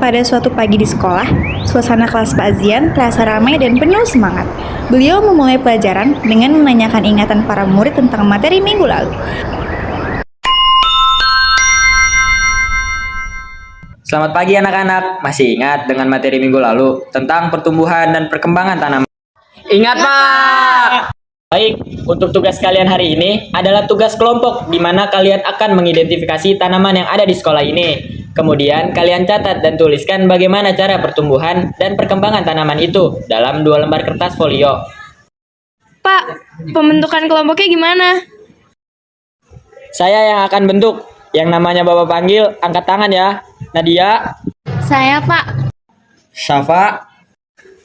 Pada suatu pagi di sekolah, suasana kelas Pak Azian terasa ramai dan penuh semangat. Beliau memulai pelajaran dengan menanyakan ingatan para murid tentang materi minggu lalu. Selamat pagi anak-anak, masih ingat dengan materi minggu lalu tentang pertumbuhan dan perkembangan tanaman? Ingat Pak! Baik, untuk tugas kalian hari ini adalah tugas kelompok di mana kalian akan mengidentifikasi tanaman yang ada di sekolah ini. Kemudian kalian catat dan tuliskan bagaimana cara pertumbuhan dan perkembangan tanaman itu dalam 2 lembar kertas folio. Pak, pembentukan kelompoknya gimana? Saya yang akan bentuk. Yang namanya Bapak panggil, angkat tangan ya. Nadia, Saya, Pak. Syafa,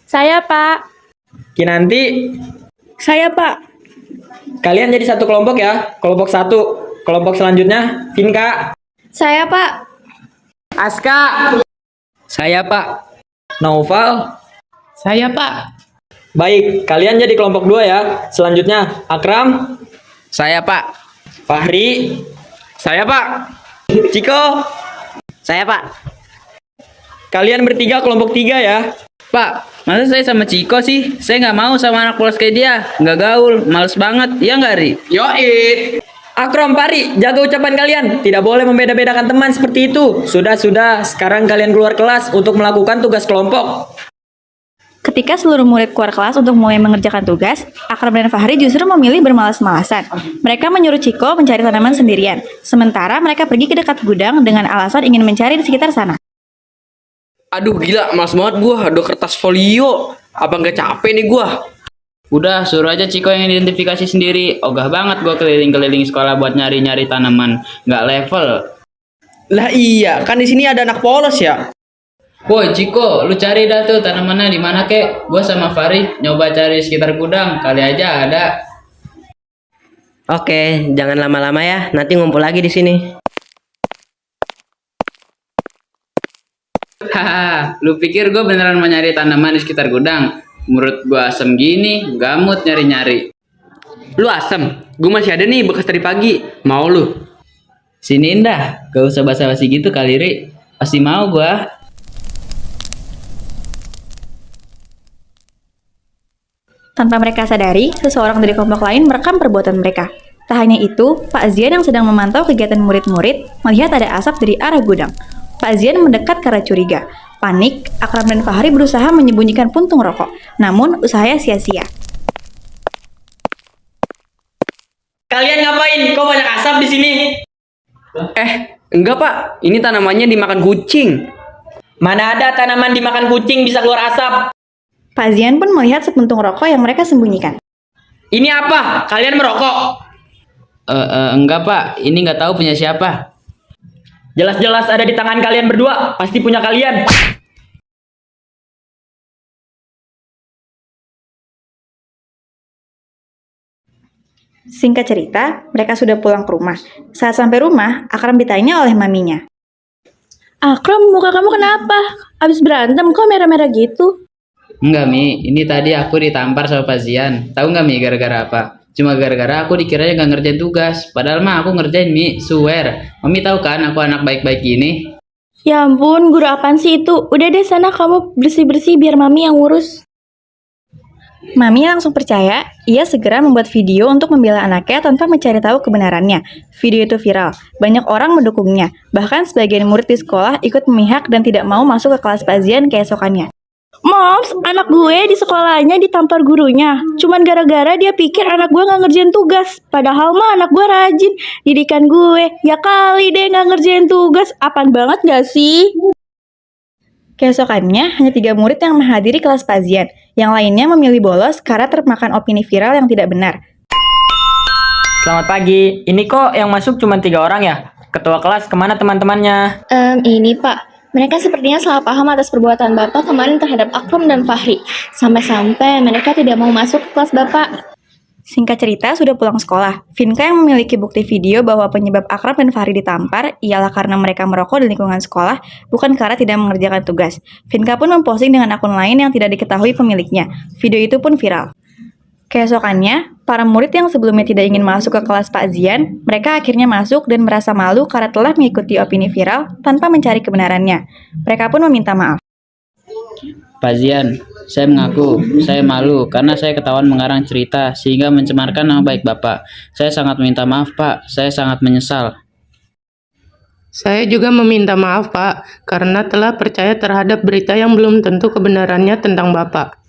Saya, Pak. Kinanti. Saya, Pak. Kalian jadi satu kelompok ya. Kelompok 1. Kelompok selanjutnya, Vinka. Saya, Pak. Aska. Saya Pak. Naufal. Saya, Pak. Baik, kalian jadi kelompok 2 ya. Selanjutnya, Akram. Saya Pak. Fahri. Saya Pak. Ciko. Saya Pak. Kalian bertiga kelompok 3 ya. Pak, masa saya sama Ciko sih? Saya nggak mau sama anak polos kayak dia. Nggak gaul, males banget. Ya nggak, Ri? Yoi. Akram, Fahri, jaga ucapan kalian. Tidak boleh membeda-bedakan teman seperti itu. Sudah. Sekarang kalian keluar kelas untuk melakukan tugas kelompok. Ketika seluruh murid keluar kelas untuk mulai mengerjakan tugas, Akram dan Fahri justru memilih bermalas-malasan. Mereka menyuruh Ciko mencari tanaman sendirian, sementara mereka pergi ke dekat gudang dengan alasan ingin mencari di sekitar sana. Aduh gila, males banget gua, ada kertas folio. Apa nggak capek nih gua? Udah, suruh aja Ciko yang identifikasi sendiri. Ogah banget gua keliling-keliling sekolah buat nyari-nyari tanaman. Nggak level. Lah iya, kan di sini ada anak polos ya. Woi Ciko, lu cari dah tuh tanamannya di mana kek? Gua sama Farid nyoba cari sekitar gudang, kali aja ada. Oke, jangan lama-lama ya. Nanti ngumpul lagi di sini. Haha, lu pikir gue beneran mau nyari tanaman di sekitar gudang? Menurut gue asem gini, gamut nyari-nyari. Lu asem, gua masih ada nih bekas dari pagi. Mau lu? Sini Indah, gak usah basa-basi gitu kali Ri. Pasti mau gue. Tanpa mereka sadari, seseorang dari kelompok lain merekam perbuatan mereka. Tak hanya itu, Pak Azian yang sedang memantau kegiatan murid-murid melihat ada asap dari arah gudang. Pak Azian mendekat karena curiga. Panik, Akram dan Fahri berusaha menyembunyikan puntung rokok. Namun, usahanya sia-sia. Kalian ngapain? Kok banyak asap di sini? Enggak pak, ini tanamannya dimakan kucing. Mana ada tanaman dimakan kucing bisa keluar asap? Pak Azian pun melihat sepuntung rokok yang mereka sembunyikan. Ini apa? Kalian merokok? Enggak Pak, ini nggak tahu punya siapa. Jelas-jelas ada di tangan kalian berdua. Pasti punya kalian. Singkat cerita, mereka sudah pulang ke rumah. Saat sampai rumah, Akram ditanya oleh maminya. Akram, muka kamu kenapa? Abis berantem kok merah-merah gitu? Enggak Mi, ini tadi aku ditampar sama Pak Zian. Tahu nggak Mi gara-gara apa? Cuma gara-gara aku dikiranya nggak ngerjain tugas. Padahal mah aku ngerjain Mi, swear. Mami tahu kan aku anak baik-baik gini. Ya ampun, guru apaan sih itu? Udah deh sana kamu bersih-bersih biar mami yang ngurus. Mami langsung percaya, ia segera membuat video untuk membela anaknya tanpa mencari tahu kebenarannya. Video itu viral, banyak orang mendukungnya. Bahkan sebagian murid di sekolah ikut memihak dan tidak mau masuk ke kelas Pak Azian keesokannya. Moms, anak gue di sekolahnya ditampar gurunya. Cuman gara-gara dia pikir anak gue gak ngerjain tugas. Padahal mah anak gue rajin. Didikan gue, ya kali deh gak ngerjain tugas. Apaan banget gak sih? Keesokannya, hanya 3 murid yang menghadiri kelas Pak Azian. Yang lainnya memilih bolos karena termakan opini viral yang tidak benar. Selamat pagi. Ini kok yang masuk cuma 3 orang ya? Ketua kelas kemana teman-temannya? Ini Pak. Mereka sepertinya salah paham atas perbuatan Bapak kemarin terhadap Akram dan Fahri. Sampai-sampai mereka tidak mau masuk ke kelas Bapak. Singkat cerita, sudah pulang sekolah. Vinka yang memiliki bukti video bahwa penyebab Akram dan Fahri ditampar ialah karena mereka merokok di lingkungan sekolah, bukan karena tidak mengerjakan tugas. Vinka pun memposting dengan akun lain yang tidak diketahui pemiliknya. Video itu pun viral. Keesokannya, para murid yang sebelumnya tidak ingin masuk ke kelas Pak Zian, mereka akhirnya masuk dan merasa malu karena telah mengikuti opini viral tanpa mencari kebenarannya. Mereka pun meminta maaf. Pak Zian, saya mengaku, saya malu karena saya ketahuan mengarang cerita sehingga mencemarkan nama baik Bapak. Saya sangat meminta maaf, Pak. Saya sangat menyesal. Saya juga meminta maaf, Pak, karena telah percaya terhadap berita yang belum tentu kebenarannya tentang Bapak.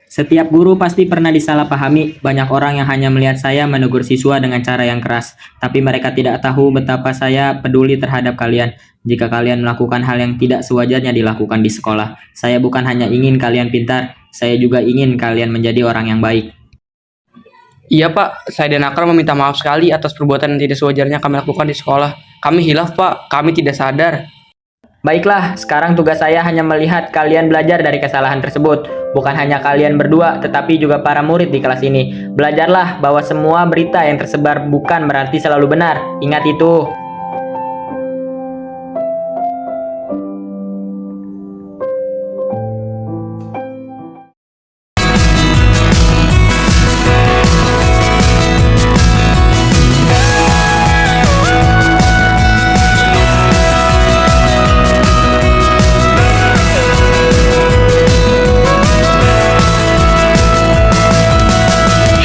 Setiap guru pasti pernah disalahpahami. Banyak orang yang hanya melihat saya menegur siswa dengan cara yang keras, tapi mereka tidak tahu betapa saya peduli terhadap kalian. Jika kalian melakukan hal yang tidak sewajarnya dilakukan di sekolah, saya bukan hanya ingin kalian pintar, saya juga ingin kalian menjadi orang yang baik. Iya Pak, saya dan Akram meminta maaf sekali atas perbuatan yang tidak sewajarnya kami lakukan di sekolah. Kami hilaf Pak, kami tidak sadar. Baiklah, sekarang tugas saya hanya melihat kalian belajar dari kesalahan tersebut. Bukan hanya kalian berdua, tetapi juga para murid di kelas ini. Belajarlah bahwa semua berita yang tersebar bukan berarti selalu benar. Ingat itu.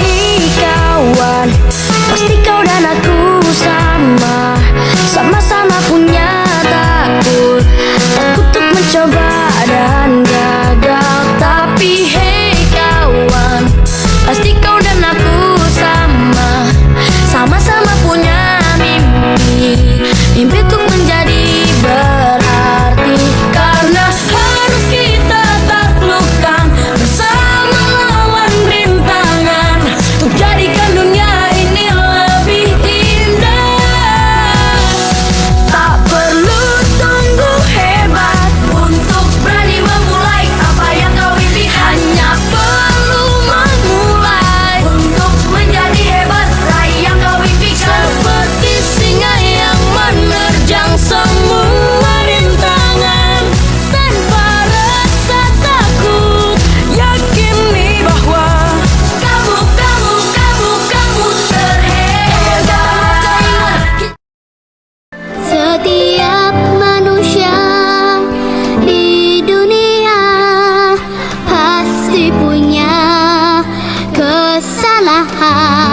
Hei kawan, pasti kau dan aku sama, sama-sama punya takut, takut untuk mencoba dan gagal. Tapi hei kawan, pasti kau dan aku sama, sama-sama punya mimpi, mimpi untuk menjadi berarti. Karena harus kita taklukkan bersama lawan rintangan, untuk jadikan dunia ini lebih indah. Tak perlu tunggu hebat untuk berani memulai apa yang kau impi. Hanya perlu memulai untuk menjadi hebat, raih yang kau impikan. Seperti singa yang menerjang semua rintangan tanpa rasa takut, yakini bahwa kamu terhebat. Setiap manusia di dunia pasti punya kesalahan.